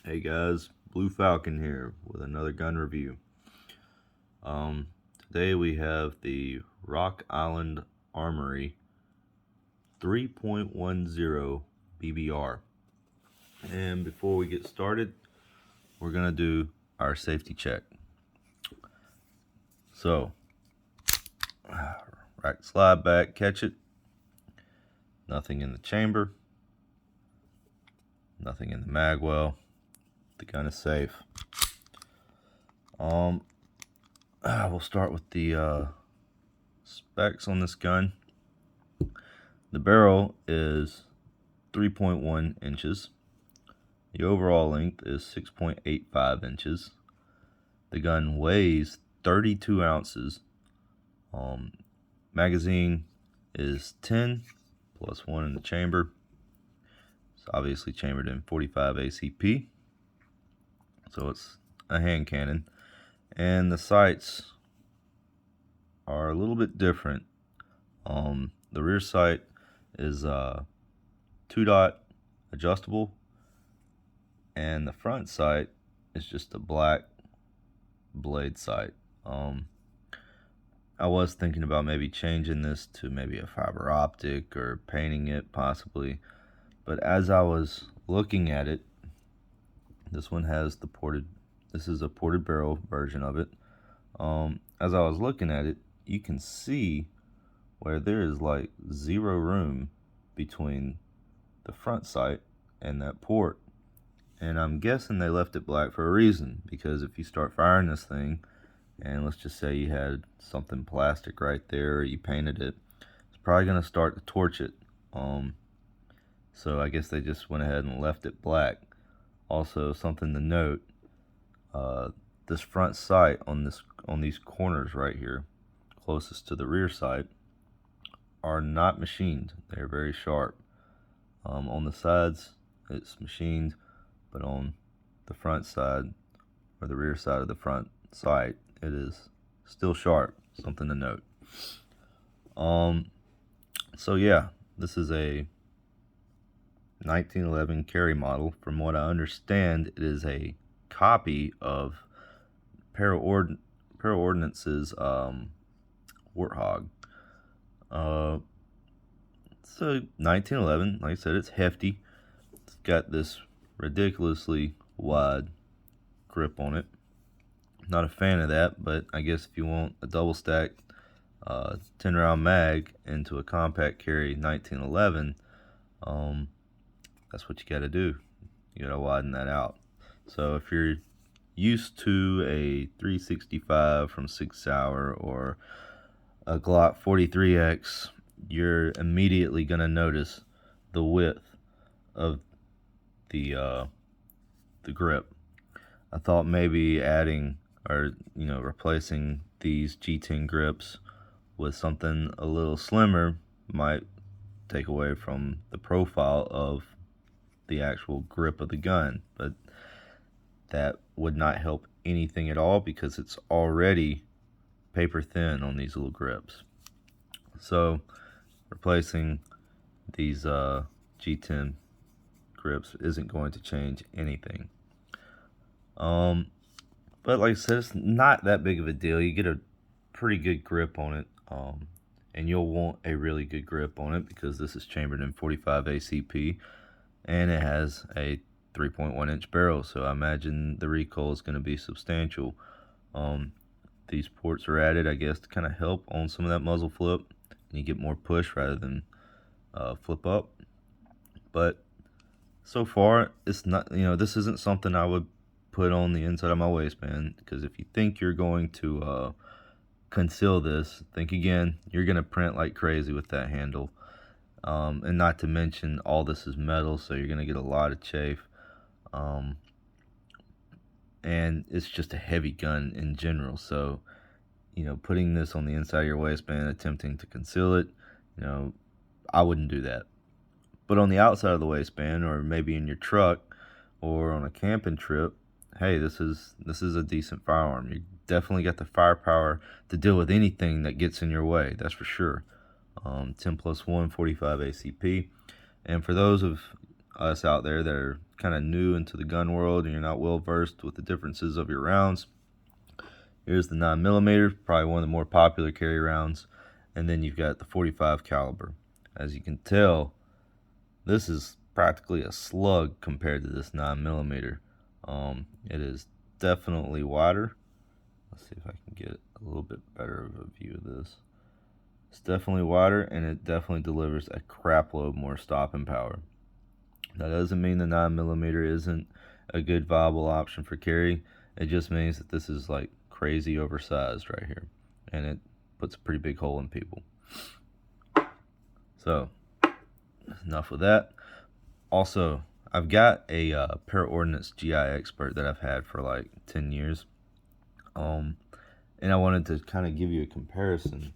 Hey guys, Blue Falcon here with another gun review. Today we have the Island Armory 3.10 BBR. And before we get started, we're gonna do our safety check. So, rack slide back, catch it. Nothing in the chamber. Nothing in the mag well. The gun is safe. We'll start with the specs on this gun. The barrel is 3.1 inches. The overall length is 6.85 inches. The gun weighs 32 ounces. Magazine is 10 plus 1 in the chamber. It's obviously chambered in 45 ACP. So it's a hand cannon. And the sights are a little bit different. The rear sight is 2-dot adjustable, and the front sight is just a black blade sight. I was thinking about maybe changing this to maybe a fiber optic or painting it possibly, but as I was looking at it, this one has the ported, this is a ported barrel version of it. As I was looking at it, you can see where there is like zero room between the front sight and that port. And I'm guessing they left it black for a reason, because if you start firing this thing, and let's just say you had something plastic right there, or you painted it, it's probably going to start to torch it. So I guess they just went ahead and left it black. Also, something to note, this front sight on these corners right here, closest to the rear sight, are not machined. They're very sharp. On the sides, it's machined, but on the front side, or the rear side of the front sight, it is still sharp. Something to note. So yeah, this is a 1911 carry model. From what I understand, it is a copy of Paraordnance's Warthog. So 1911, like I said, it's hefty. It's got this ridiculously wide grip on it. Not a fan of that, but I guess if you want a double stack 10 round mag into a compact carry 1911, that's what you got to do. You got to widen that out. So if you're used to a 365 from Sig Sauer or a Glock 43X, you're immediately going to notice the width of the grip. I thought maybe adding, or replacing these G10 grips with something a little slimmer might take away from the profile of the actual grip of the gun, but that would not help anything at all, because it's already paper thin on these little grips. So replacing these G10 grips isn't going to change anything. But like I said, it's not that big of a deal. You get a pretty good grip on it, and you'll want a really good grip on it because this is chambered in 45 ACP, and it has a 3.1 inch barrel, so I imagine the recoil is going to be substantial. These ports are added, I guess, to kind of help on some of that muzzle flip, and you get more push rather than flip up. But so far, it's not, this isn't something I would put on the inside of my waistband, because if you think you're going to conceal this, think again. You're going to print like crazy with that handle. And not to mention, all this is metal, so you're going to get a lot of chafe. And it's just a heavy gun in general, so putting this on the inside of your waistband, attempting to conceal it, I wouldn't do that. But on the outside of the waistband, or maybe in your truck, or on a camping trip, hey, this is a decent firearm. You definitely got the firepower to deal with anything that gets in your way, that's for sure. 10 plus 1, 45 ACP. And for those of us out there that are kind of new into the gun world and you're not well versed with the differences of your rounds, here's the 9mm, probably one of the more popular carry rounds, and then you've got the 45 caliber. As you can tell, this is practically a slug compared to this 9mm. It is definitely wider. Let's see if I can get a little bit better of a view of this. It's definitely wider, and it definitely delivers a crap load more stopping power. That doesn't mean the 9mm isn't a good viable option for carry. It just means that this is like crazy oversized right here, and it puts a pretty big hole in people. So enough with that. Also, I've got a Paraordnance GI Expert that I've had for like 10 years. And I wanted to kind of give you a comparison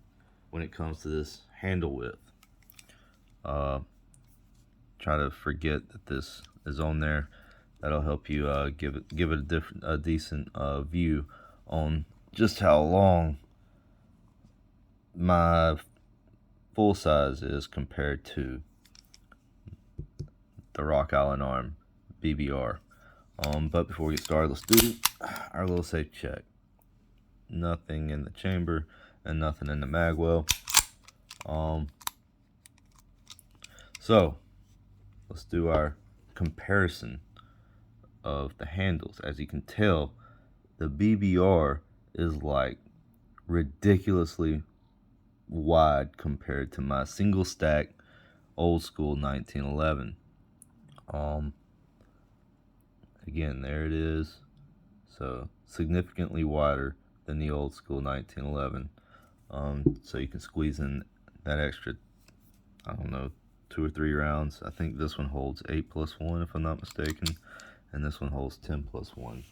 when it comes to this handle width. Try to forget that this is on there. That'll help you give it a decent view on just how long my full size is compared to the Rock Island Arm BBR. But before we get started, let's do our little safe check. Nothing in the chamber and nothing in the magwell. So let's do our comparison of the handles. As you can tell, the BBR is like ridiculously wide compared to my single stack old school 1911. Again, there it is. So significantly wider than the old school 1911. So you can squeeze in that extra, I don't know, 2 or 3 rounds. I think this one holds 8+1 if I'm not mistaken, and this one holds 10+1.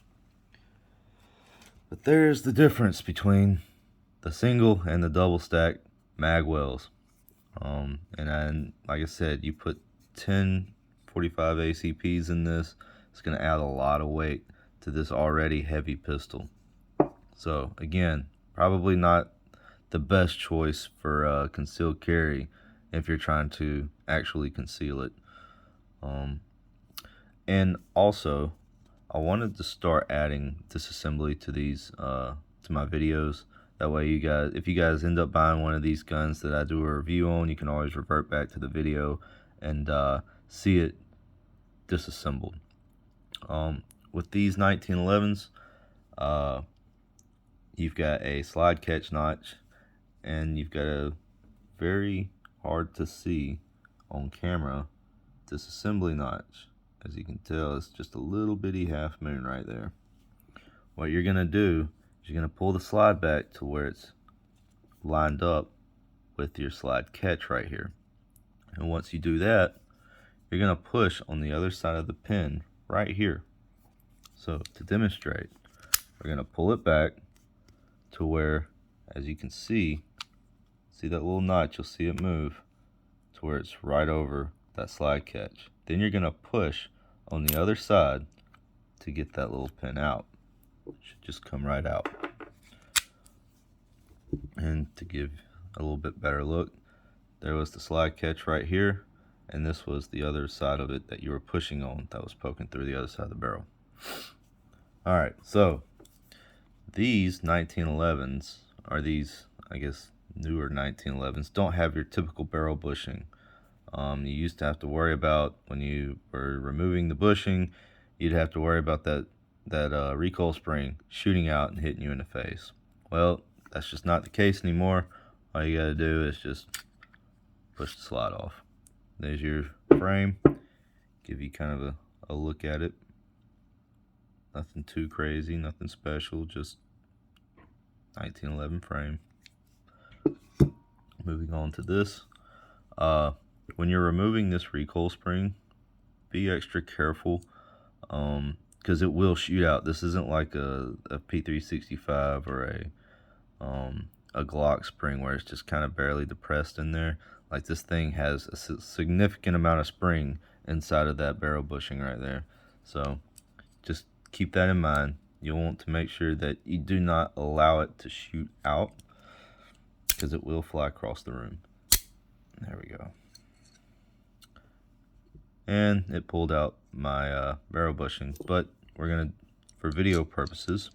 But there's the difference between the single and the double stack magwells. And like I said, you put 10 45 ACPs in this, it's going to add a lot of weight to this already heavy pistol. So again, probably not the best choice for concealed carry if you're trying to actually conceal it. And also, I wanted to start adding disassembly to these to my videos. That way you guys, if you guys end up buying one of these guns that I do a review on, you can always revert back to the video and see it disassembled. With these 1911s, you've got a slide catch notch, and you've got a very hard to see on camera disassembly notch. As you can tell, it's just a little bitty half moon right there. What you're gonna do is you're gonna pull the slide back to where it's lined up with your slide catch right here. And once you do that, you're gonna push on the other side of the pin right here. So to demonstrate, we're gonna pull it back to where, as you can see that little notch, you'll see it move to where it's right over that slide catch. Then you're gonna push on the other side to get that little pin out. It should just come right out. And to give a little bit better look, there was the slide catch right here, and this was the other side of it that you were pushing on that was poking through the other side of the barrel. Alright, so these 1911s, are these, I guess, newer 1911s, don't have your typical barrel bushing. You used to have to worry about, when you were removing the bushing, you'd have to worry about that recoil spring shooting out and hitting you in the face. Well, that's just not the case anymore. All you gotta do is just push the slide off. There's your frame. Give you kind of a look at it. Nothing too crazy, nothing special, just 1911 frame. Moving on to this. When you're removing this recoil spring, be extra careful, because it will shoot out. This isn't like a P365 or a Glock spring where it's just kind of barely depressed in there. Like, this thing has a significant amount of spring inside of that barrel bushing right there. So just keep that in mind. You'll want to make sure that you do not allow it to shoot out, because it will fly across the room. There we go. and it pulled out my barrel bushing. But we're gonna, for video purposes,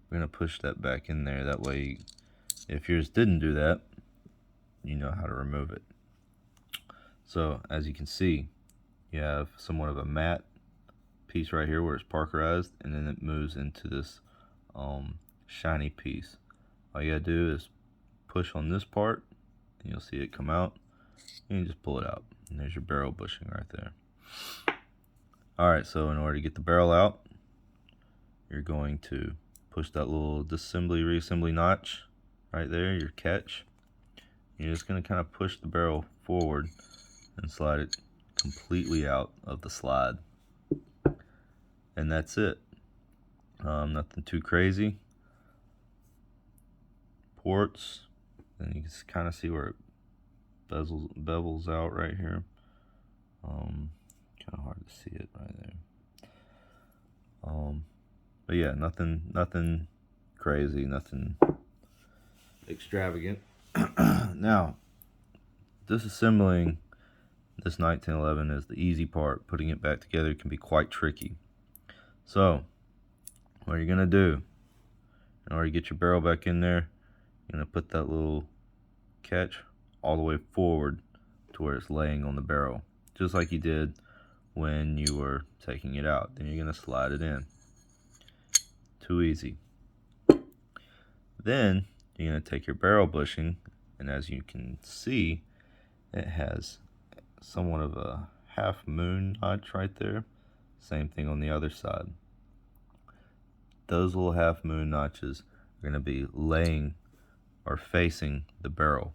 we're gonna push that back in there. That way, if yours didn't do that, you know how to remove it. So as you can see, you have somewhat of a matte piece right here where it's parkerized, and then it moves into this shiny piece. All you gotta do is push on this part, and you'll see it come out, and you just pull it out, and there's your barrel bushing right there. Alright, so in order to get the barrel out, you're going to push that little disassembly, reassembly notch right there, your catch. You're just going to kind of push the barrel forward and slide it completely out of the slide. And that's it. Nothing too crazy. Ports, and you can kind of see where it bevels out right here. Kind of hard to see it right there. But yeah, nothing crazy, nothing extravagant. Now, disassembling this 1911 is the easy part. Putting it back together can be quite tricky. So, what you're gonna do, in order to get your barrel back in there, you're gonna put that little catch all the way forward to where it's laying on the barrel, just like you did when you were taking it out. Then you're gonna slide it in. Too easy. Then you're gonna take your barrel bushing, and as you can see, it has somewhat of a half moon notch right there. Same thing on the other side. Those little half moon notches are going to be laying or facing the barrel.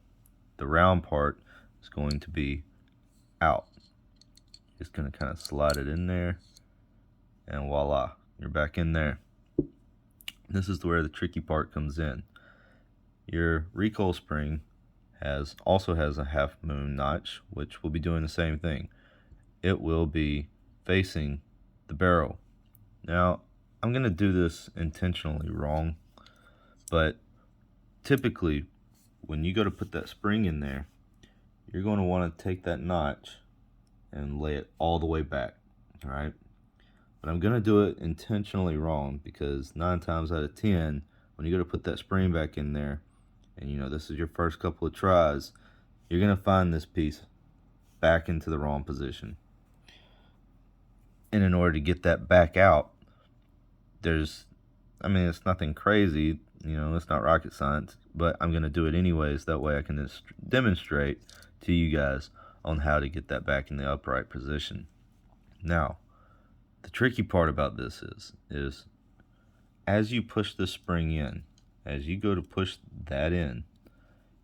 The round part is going to be out. Just going to kind of slide it in there, and voila, you're back in there. This is where the tricky part comes in. Your recoil spring also has a half moon notch, which will be doing the same thing. It will be facing the barrel. Now, I'm going to do this intentionally wrong, but typically when you go to put that spring in there, you're going to want to take that notch and lay it all the way back, all right? But I'm going to do it intentionally wrong, because 9 times out of 10, when you go to put that spring back in there, and you know this is your first couple of tries, you're going to find this piece back into the wrong position. And in order to get that back out, it's nothing crazy, you know, it's not rocket science, but I'm going to do it anyways. That way I can demonstrate to you guys on how to get that back in the upright position. Now, the tricky part about this is as you push the spring in, as you go to push that in,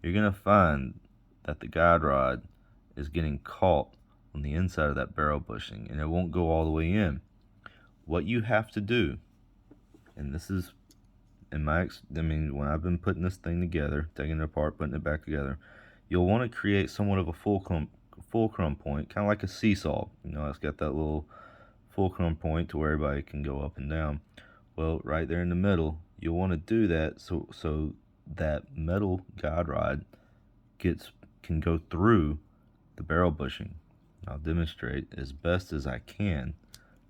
you're going to find that the guide rod is getting caught on the inside of that barrel bushing, and it won't go all the way in. What you have to do, and this is in when I've been putting this thing together, taking it apart, putting it back together, you'll want to create somewhat of a fulcrum point, kind of like a seesaw. You know, it's got that little fulcrum point to where everybody can go up and down. Well, right there in the middle, you'll want to do that so that metal guide rod can go through the barrel bushing. I'll demonstrate as best as I can.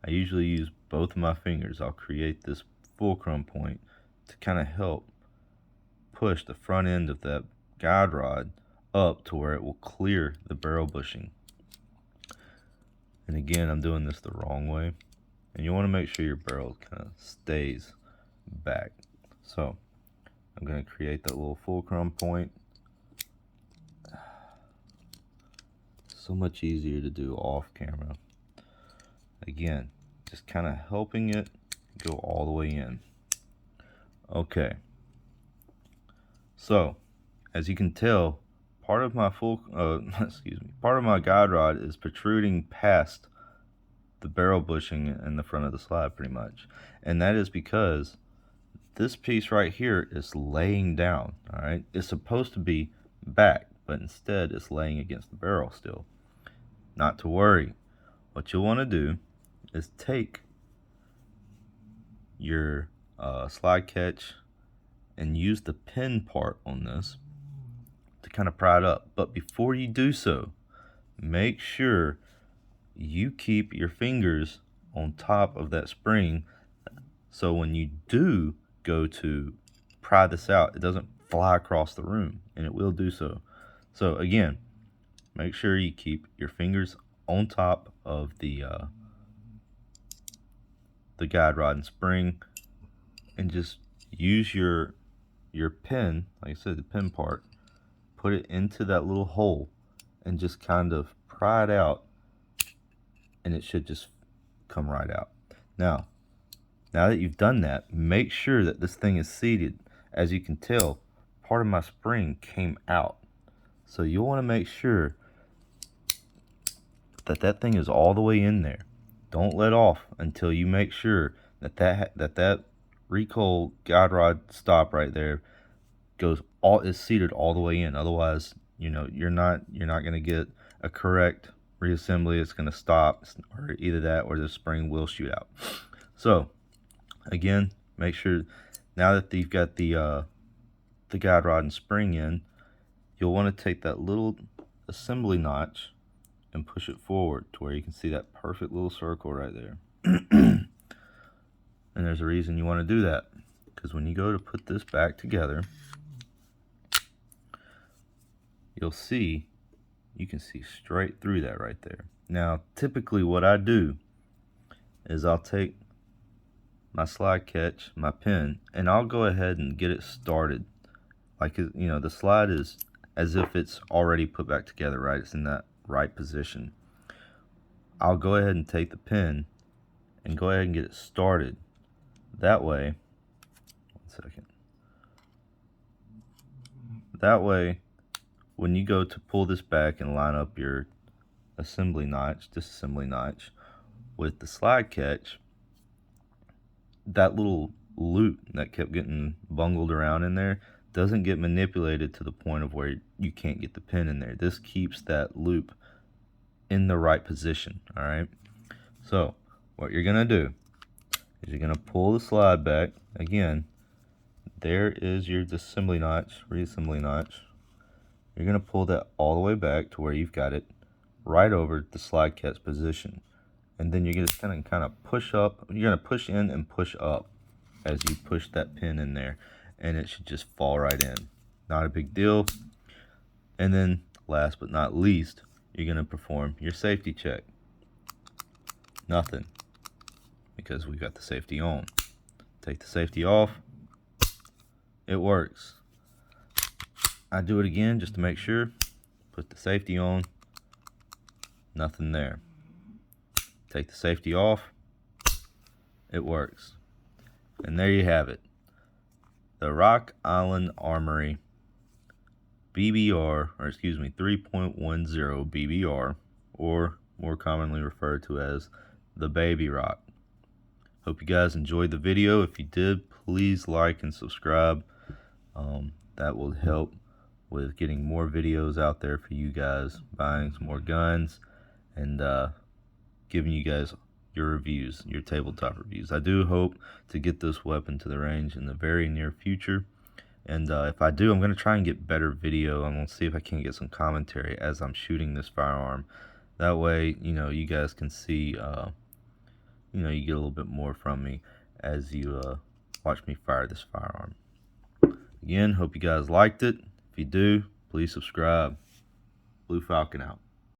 I usually use both of my fingers. I'll create this fulcrum point to kind of help push the front end of that guide rod up to where it will clear the barrel bushing. And again, I'm doing this the wrong way, and you want to make sure your barrel kind of stays back. So I'm going to create that little fulcrum point. So much easier to do off camera. Again, just kind of helping it go all the way in. Okay, so as you can tell, part of my part of my guide rod is protruding past the barrel bushing in the front of the slide pretty much, and that is because this piece right here is laying down. All right, it's supposed to be back, but instead it's laying against the barrel still. Not to worry. What you'll want to do is take your slide catch and use the pin part on this to kind of pry it up. But before you do so, make sure you keep your fingers on top of that spring, so when you do go to pry this out, it doesn't fly across the room, and it will do so. So again, make sure you keep your fingers on top of the guide rod and spring, and just use your pin, like I said, the pin part, put it into that little hole and just kind of pry it out, and it should just come right out. Now that you've done that, make sure that this thing is seated. As you can tell, part of my spring came out, so you'll want to make sure that that thing is all the way in there. Don't let off until you make sure that that recoil guide rod stop right there is seated all the way in. Otherwise, you're not going to get a correct reassembly. It's going to stop, or either that or the spring will shoot out. So again, make sure now that you've got the guide rod and spring in, you'll want to take that little assembly notch and push it forward to where you can see that perfect little circle right there. And there's a reason you want to do that, because when you go to put this back together, you can see straight through that right there. Now typically what I do is I'll take my slide catch, my pin, and I'll go ahead and get it started. Like, the slide is as if it's already put back together, right? It's in that right position. I'll go ahead and take the pin and go ahead and get it started. That way, that way, when you go to pull this back and line up your disassembly notch with the slide catch, that little loop that kept getting bungled around in there doesn't get manipulated to the point of where you can't get the pin in there. This keeps that loop in the right position. All right, so what you're gonna do is you're gonna pull the slide back again. There is your reassembly notch. You're gonna pull that all the way back to where you've got it right over the slide catch position, and then you're just gonna kind of push up. You're gonna push in and push up as you push that pin in there, and it should just fall right in. Not a big deal. And then last but not least, you're gonna perform your safety check. Nothing, because we got the safety on. Take the safety off. It works. I do it again just to make sure. Put the safety on. Nothing there. Take the safety off. It works. And there you have it. The Island Armory BBR, 3.10 BBR, or more commonly referred to as the Baby Rock. Hope you guys enjoyed the video. If you did, please like and subscribe. That will help with getting more videos out there for you guys, buying some more guns, and giving you guys your reviews, your tabletop reviews. I do hope to get this weapon to the range in the very near future, and if I do, I'm going to try and get better video. I'm going to see if I can get some commentary as I'm shooting this firearm. That way, you guys can see, you get a little bit more from me as you watch me fire this firearm. Again, hope you guys liked it. If you do, please subscribe. Blue Falcon out.